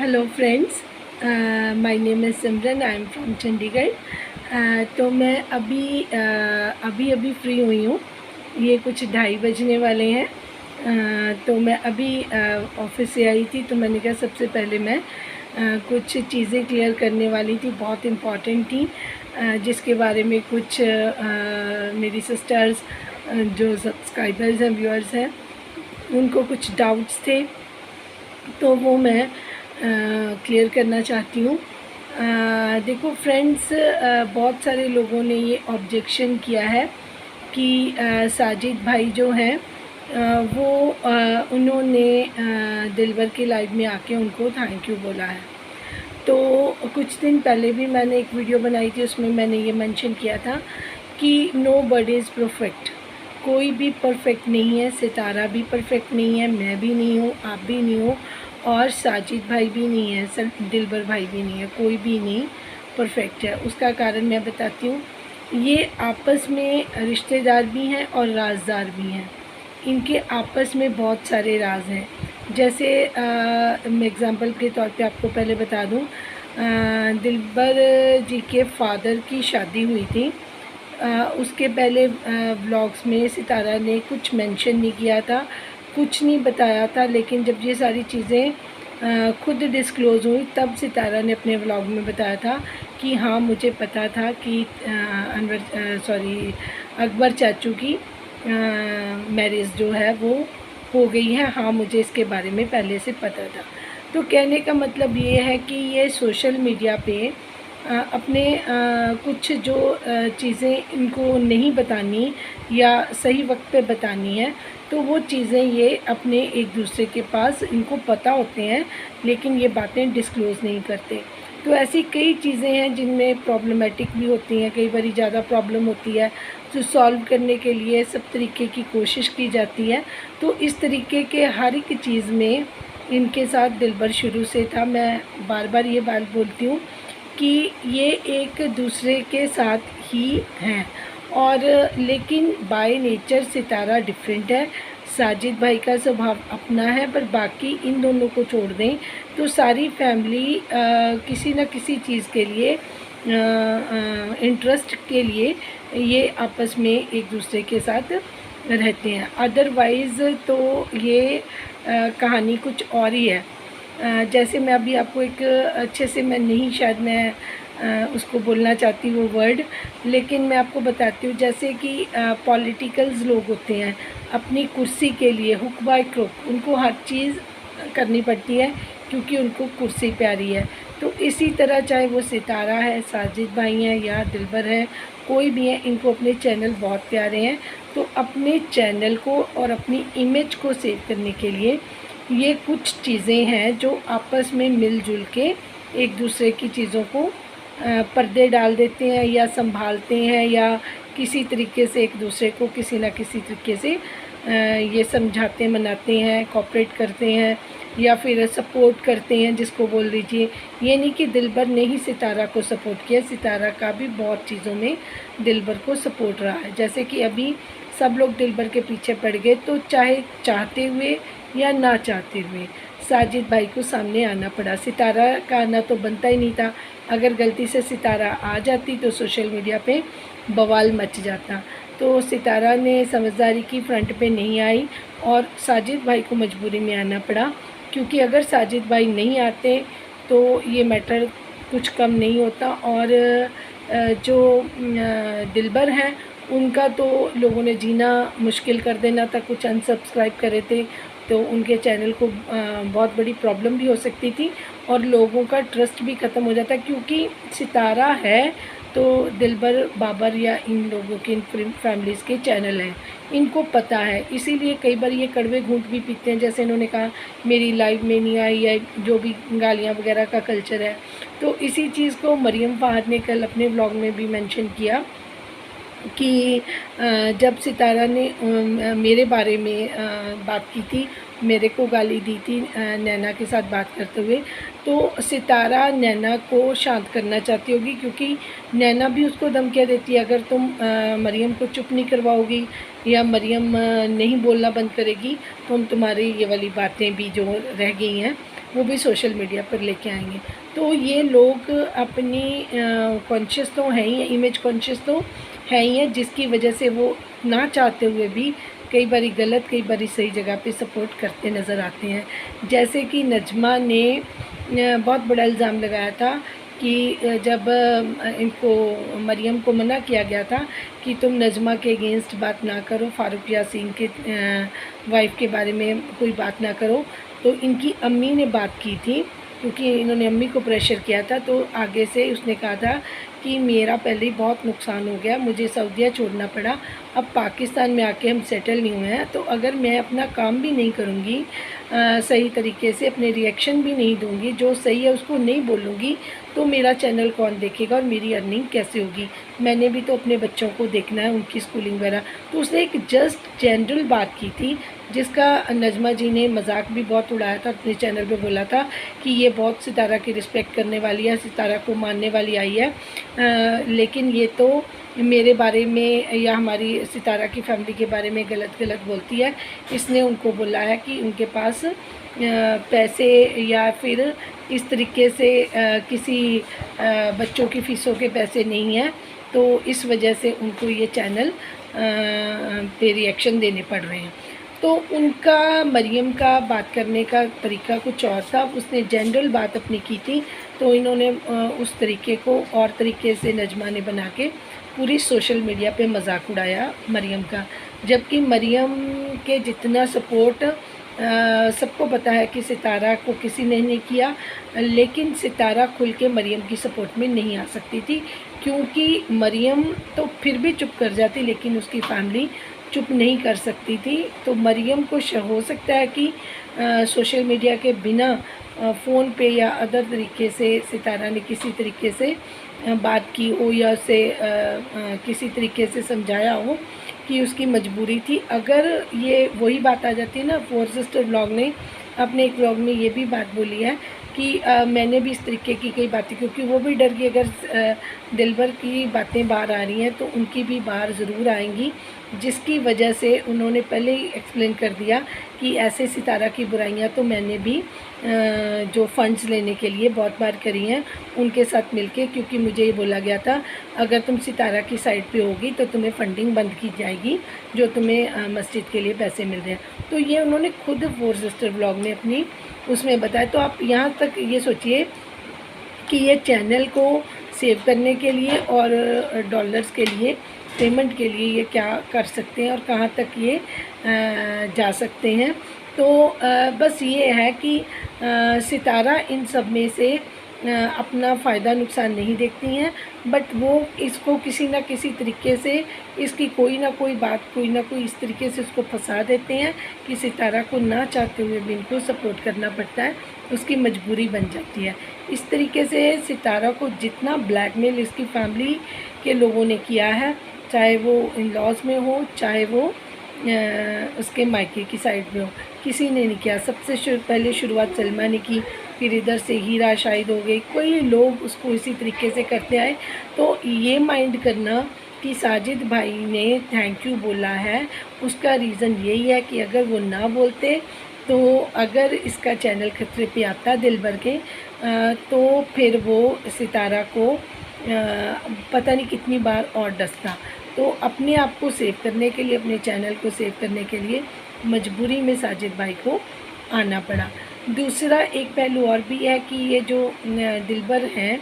Hello friends, my name is Simran. I am from Chandigarh. तो मैं अभी फ्री हुई हूँ। ये कुछ 2:30 बजने वाले हैं। तो मैं अभी ऑफिस से आई थी, तो मैंने कहा सबसे पहले मैं कुछ चीज़ें क्लियर करने वाली थी, बहुत इम्पॉर्टेंट थी, जिसके बारे में कुछ मेरी सिस्टर्स जो सब्सक्राइबर्स हैं, व्यूअर्स हैं, उनको कुछ डाउट्स थे, तो वो मैं क्लियर करना चाहती हूँ। देखो फ्रेंड्स, बहुत सारे लोगों ने ये ऑब्जेक्शन किया है कि साजिद भाई जो हैं वो उन्होंने दिलबर की लाइव में आके उनको थैंक यू बोला है। तो कुछ दिन पहले भी मैंने एक वीडियो बनाई थी, उसमें मैंने ये मेंशन किया था कि नो बडी इज़ परफेक्ट। कोई भी परफेक्ट नहीं है, सितारा भी परफेक्ट नहीं है, मैं भी नहीं हूँ, आप भी नहीं हो, और साजिद भाई भी नहीं है, सर दिलबर भाई भी नहीं है, कोई भी नहीं परफेक्ट है। उसका कारण मैं बताती हूँ। ये आपस में रिश्तेदार भी हैं और राजदार भी हैं। इनके आपस में बहुत सारे राज हैं। जैसे मैं एग्ज़ाम्पल के तौर पे आपको पहले बता दूँ, दिलबर जी के फादर की शादी हुई थी। उसके पहले व्लॉग्स में सितारा ने कुछ मेंशन नहीं किया था, कुछ नहीं बताया था, लेकिन जब ये सारी चीज़ें खुद डिस्क्लोज़ हुई तब सितारा ने अपने व्लॉग में बताया था कि हाँ, मुझे पता था कि अकबर चाचू की मैरिज जो है वो हो गई है। हाँ, मुझे इसके बारे में पहले से पता था। तो कहने का मतलब ये है कि ये सोशल मीडिया पे अपने कुछ जो चीज़ें इनको नहीं बतानी या सही वक्त पे बतानी है, तो वो चीज़ें ये अपने एक दूसरे के पास इनको पता होते हैं, लेकिन ये बातें डिस्क्लोज़ नहीं करते। तो ऐसी कई चीज़ें हैं जिनमें प्रॉब्लमेटिक भी होती हैं, कई बार ज़्यादा प्रॉब्लम होती है, तो सॉल्व करने के लिए सब तरीके की कोशिश की जाती है। तो इस तरीके के हर एक चीज़ में इनके साथ दिलबर शुरू से था। मैं बार बार ये बात बोलती हूँ कि ये एक दूसरे के साथ ही हैं, और लेकिन बाय नेचर सितारा डिफरेंट है। साजिद भाई का स्वभाव अपना है, पर बाकी इन दोनों को छोड़ दें तो सारी फैमिली किसी न किसी चीज़ के लिए, इंटरेस्ट के लिए ये आपस में एक दूसरे के साथ रहते हैं। अदरवाइज़ तो ये कहानी कुछ और ही है। जैसे मैं अभी आपको एक अच्छे से, मैं नहीं, शायद मैं उसको बोलना चाहती वो वर्ड, लेकिन मैं आपको बताती हूँ। जैसे कि पॉलिटिकल्स लोग होते हैं, अपनी कुर्सी के लिए हुक बाय क्रुक उनको हर चीज़ करनी पड़ती है क्योंकि उनको कुर्सी प्यारी है। तो इसी तरह चाहे वो सितारा है, साजिद भाई हैं या दिलबर है, कोई भी है, इनको अपने चैनल बहुत प्यारे हैं। तो अपने चैनल को और अपनी इमेज को सेव करने के लिए ये कुछ चीज़ें हैं जो आपस में मिलजुल के एक दूसरे की चीज़ों को पर्दे डाल देते हैं या संभालते हैं, या किसी तरीके से एक दूसरे को किसी न किसी तरीके से ये समझाते मनाते हैं, कोऑपरेट करते हैं या फिर सपोर्ट करते हैं, जिसको बोल दीजिए। ये नहीं कि दिलबर ने ही सितारा को सपोर्ट किया, सितारा का भी बहुत चीज़ों में दिलबर को सपोर्ट रहा है। जैसे कि अभी सब लोग दिलबर के पीछे पड़ गए, तो चाहे चाहते हुए या ना चाहते हुए साजिद भाई को सामने आना पड़ा। सितारा का आना तो बनता ही नहीं था। अगर गलती से सितारा आ जाती तो सोशल मीडिया पे बवाल मच जाता। तो सितारा ने समझदारी की, फ्रंट पे नहीं आई और साजिद भाई को मजबूरी में आना पड़ा, क्योंकि अगर साजिद भाई नहीं आते तो ये मैटर कुछ कम नहीं होता। और जो दिलबर हैं उनका तो लोगों ने जीना मुश्किल कर देना था। कुछ अनसब्सक्राइब करे थे तो उनके चैनल को बहुत बड़ी प्रॉब्लम भी हो सकती थी और लोगों का ट्रस्ट भी ख़त्म हो जाता, क्योंकि सितारा है तो दिलबर बाबर या इन लोगों के, इन फैमिलीज़ के चैनल हैं, इनको पता है। इसीलिए कई बार ये कड़वे घूंट भी पीते हैं। जैसे इन्होंने कहा मेरी लाइव में नहीं आई, या जो भी गालियाँ वगैरह का कल्चर है। तो इसी चीज़ को मरियम फ़ाहद ने कल अपने ब्लॉग में भी मेंशन किया कि जब सितारा ने मेरे बारे में बात की थी, मेरे को गाली दी थी नैना के साथ बात करते हुए, तो सितारा नैना को शांत करना चाहती होगी, क्योंकि नैना भी उसको धमकियाँ देती है, अगर तुम मरियम को चुप नहीं करवाओगी या मरियम नहीं बोलना बंद करेगी तो हम तुम्हारी ये वाली बातें भी जो रह गई हैं वो भी सोशल मीडिया पर लेके आएंगे। तो ये लोग अपनी कॉन्शियस तो हैं ही, इमेज कॉन्शियस तो है ही है, जिसकी वजह से वो ना चाहते हुए भी कई बारी गलत कई बारी सही जगह पे सपोर्ट करते नज़र आते हैं। जैसे कि नजमा ने बहुत बड़ा इल्ज़ाम लगाया था कि जब इनको मरियम को मना किया गया था कि तुम नजमा के अगेंस्ट बात ना करो, फ़ारूक यासीन के वाइफ के बारे में कोई बात ना करो, तो इनकी अम्मी ने बात की थी, क्योंकि इन्होंने अम्मी को प्रेशर किया था। तो आगे से उसने कहा था कि मेरा पहले ही बहुत नुकसान हो गया, मुझे सऊदीया छोड़ना पड़ा, अब पाकिस्तान में आके हम सेटल नहीं हुए हैं, तो अगर मैं अपना काम भी नहीं करूँगी सही तरीके से, अपने रिएक्शन भी नहीं दूँगी, जो सही है उसको नहीं बोलूँगी, तो मेरा चैनल कौन देखेगा और मेरी अर्निंग कैसे होगी? मैंने भी तो अपने बच्चों को देखना है, उनकी स्कूलिंग वगैरह। तो उसने एक जस्ट जनरल बात की थी, जिसका नजमा जी ने मजाक भी बहुत उड़ाया था, अपने चैनल पे बोला था कि ये बहुत सितारा की रिस्पेक्ट करने वाली है, सितारा को मानने वाली आई है, लेकिन ये तो मेरे बारे में या हमारी सितारा की फैमिली के बारे में गलत गलत बोलती है। इसने उनको बोला है कि उनके पास पैसे या फिर इस तरीके से किसी बच्चों की फ़ीसों के पैसे नहीं हैं, तो इस वजह से उनको ये चैनल पे रिएक्शन देने पड़ रहे हैं। तो उनका मरियम का बात करने का तरीका कुछ और था, उसने जनरल बात अपनी की थी, तो इन्होंने उस तरीके को और तरीके से नजमा ने बना के पूरी सोशल मीडिया पे मजाक उड़ाया मरियम का। जबकि मरियम के जितना सपोर्ट सबको पता है कि सितारा को किसी ने नहीं किया, लेकिन सितारा खुल के मरियम की सपोर्ट में नहीं आ सकती थी, क्योंकि मरियम तो फिर भी चुप कर जाती, लेकिन उसकी फैमिली चुप नहीं कर सकती थी। तो मरियम को हो सकता है कि सोशल मीडिया के बिना फ़ोन पे या अदर तरीके से सितारा ने किसी तरीके से बात की हो या उसे किसी तरीके से समझाया हो कि उसकी मजबूरी थी। अगर ये वही बात आ जाती है ना, फोर सिस्टर व्लॉग ने अपने एक व्लॉग में ये भी बात बोली है कि मैंने भी इस तरीके की कई बातें, क्योंकि वो भी डर गई अगर दिलबर की बातें बाहर आ रही हैं तो उनकी भी बाहर ज़रूर आएंगी, जिसकी वजह से उन्होंने पहले ही एक्सप्लेन कर दिया कि ऐसे सितारा की बुराइयां तो मैंने भी जो फ़ंड्स लेने के लिए बहुत बार करी हैं उनके साथ मिलके, क्योंकि मुझे ये बोला गया था अगर तुम सितारा की साइड पे होगी तो तुम्हें फ़ंडिंग बंद की जाएगी जो तुम्हें मस्जिद के लिए पैसे मिल रहे हैं। तो ये उन्होंने खुद फोर सिस्टर व्लॉग में अपनी उसमें बताया। तो आप यहाँ तक ये सोचिए कि ये चैनल को सेव करने के लिए और डॉलर्स के लिए पेमेंट के लिए ये क्या कर सकते हैं और कहाँ तक ये जा सकते हैं। तो बस ये है कि सितारा इन सब में से अपना फ़ायदा नुकसान नहीं देखती हैं, बट वो इसको किसी न किसी तरीके से इसकी कोई ना कोई बात कोई ना कोई इस तरीके से उसको फंसा देते हैं कि सितारा को ना चाहते हुए भी इनको सपोर्ट करना पड़ता है, उसकी मजबूरी बन जाती है। इस तरीके से सितारा को जितना ब्लैकमेल इसकी फैमिली के लोगों ने किया है, चाहे वो इन लॉज में हो चाहे वो उसके मायके की साइड में हो, किसी ने नहीं किया। सबसे पहले शुरुआत सलमा ने की, फिर इधर से हीरा शाहिद हो गई, कोई लोग उसको इसी तरीके से करते आए। तो ये माइंड करना कि साजिद भाई ने थैंक यू बोला है, उसका रीज़न यही है कि अगर वो ना बोलते तो अगर इसका चैनल खतरे पे आता दिलबर के तो फिर वो सितारा को पता नहीं कितनी बार और डसता। तो अपने आप को सेव करने के लिए, अपने चैनल को सेव करने के लिए मजबूरी में साजिद भाई को आना पड़ा। दूसरा एक पहलू और भी है कि ये जो दिलबर हैं,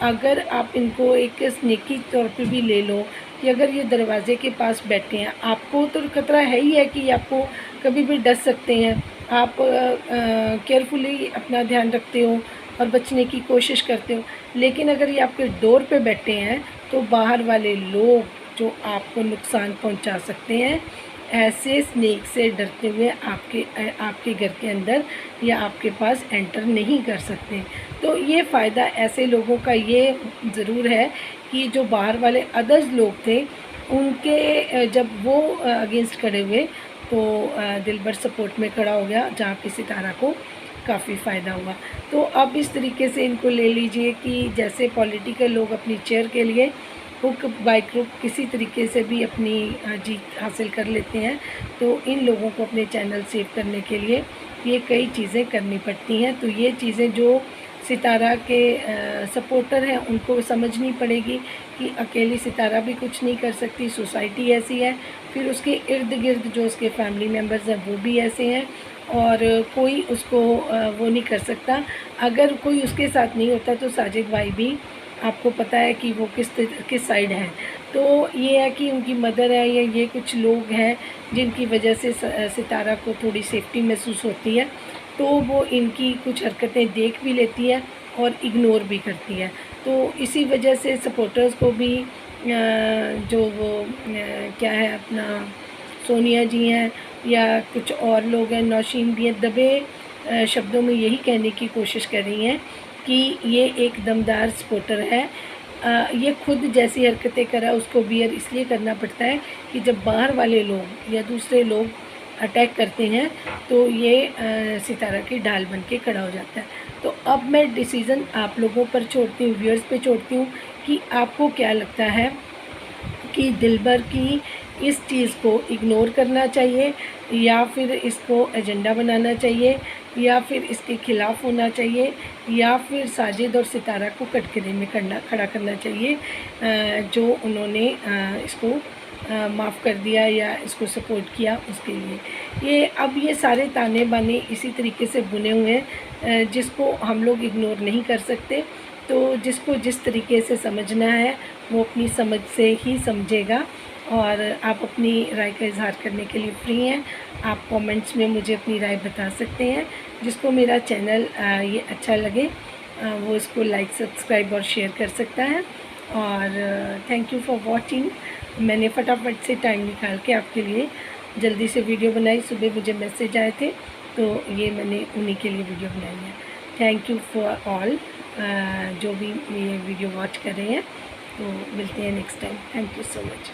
अगर आप इनको एक स्नेकी तौर पे भी ले लो कि अगर ये दरवाज़े के पास बैठे हैं, आपको तो खतरा है ही है कि आपको कभी भी डस सकते हैं। आप केयरफुली अपना ध्यान रखते हो और बचने की कोशिश करते हो, लेकिन अगर ये आपके डोर पे बैठे हैं तो बाहर वाले लोग जो आपको नुकसान पहुंचा सकते हैं, ऐसे स्नेक से डरते हुए आपके घर के अंदर या आपके पास एंटर नहीं कर सकते। तो ये फ़ायदा ऐसे लोगों का ये ज़रूर है कि जो बाहर वाले अदर्स लोग थे उनके जब वो अगेंस्ट खड़े हुए तो दिलबर सपोर्ट में खड़ा हो गया, जहाँ पे सितारा को काफ़ी फ़ायदा हुआ। तो अब इस तरीके से इनको ले लीजिए कि जैसे पॉलिटिकल लोग अपनी चेयर के लिए हुक बाई क्रुक किसी तरीके से भी अपनी जीत हासिल कर लेते हैं, तो इन लोगों को अपने चैनल सेव करने के लिए ये कई चीज़ें करनी पड़ती हैं। तो ये चीज़ें जो सितारा के सपोर्टर हैं उनको समझनी पड़ेगी कि अकेली सितारा भी कुछ नहीं कर सकती, सोसाइटी ऐसी है, फिर उसके इर्द गिर्द जो उसके फैमिली मेम्बर्स हैं वो भी ऐसे हैं, और कोई उसको वो नहीं कर सकता। अगर कोई उसके साथ नहीं होता तो साजिद भाई भी आपको पता है कि वो किस साइड हैं। तो ये है कि उनकी मदर है या ये कुछ लोग हैं जिनकी वजह से सितारा को थोड़ी सेफ्टी महसूस होती है, तो वो इनकी कुछ हरकतें देख भी लेती है और इग्नोर भी करती है। तो इसी वजह से सपोर्टर्स को भी जो वो क्या है अपना सोनिया जी हैं या कुछ और लोग हैं, नौशीन भी हैं, दबे शब्दों में यही कहने की कोशिश कर रही हैं कि ये एक दमदार सपोर्टर है। ये खुद जैसी हरकतें करा उसको बियर इसलिए करना पड़ता है कि जब बाहर वाले लोग या दूसरे लोग अटैक करते हैं तो ये सितारा की ढाल बन के खड़ा हो जाता है। तो अब मैं डिसीज़न आप लोगों पर छोड़ती हूँ, व्यूअर्स पे छोड़ती हूँ कि आपको क्या लगता है कि दिलबर की इस चीज़ को इग्नोर करना चाहिए या फिर इसको एजेंडा बनाना चाहिए या फिर इसके ख़िलाफ़ होना चाहिए या फिर साजिद और सितारा को कटघरे में खड़ा करना चाहिए जो उन्होंने इसको माफ़ कर दिया या इसको सपोर्ट किया उसके लिए। ये सारे ताने बाने इसी तरीके से बुने हुए हैं जिसको हम लोग इग्नोर नहीं कर सकते। तो जिसको जिस तरीके से समझना है वो अपनी समझ से ही समझेगा, और आप अपनी राय का इज़हार करने के लिए फ्री हैं। आप कमेंट्स में मुझे अपनी राय बता सकते हैं। जिसको मेरा चैनल ये अच्छा लगे वो इसको लाइक, सब्सक्राइब और शेयर कर सकता है। और थैंक यू फॉर वॉचिंग। मैंने फटाफट से टाइम निकाल के आपके लिए जल्दी से वीडियो बनाई। सुबह मुझे मैसेज आए थे तो ये मैंने उन्हीं के लिए वीडियो बनाई है। थैंक यू फॉर ऑल जो भी ये वीडियो वॉच कर रहे हैं। तो मिलते हैं next time. Thank you so much.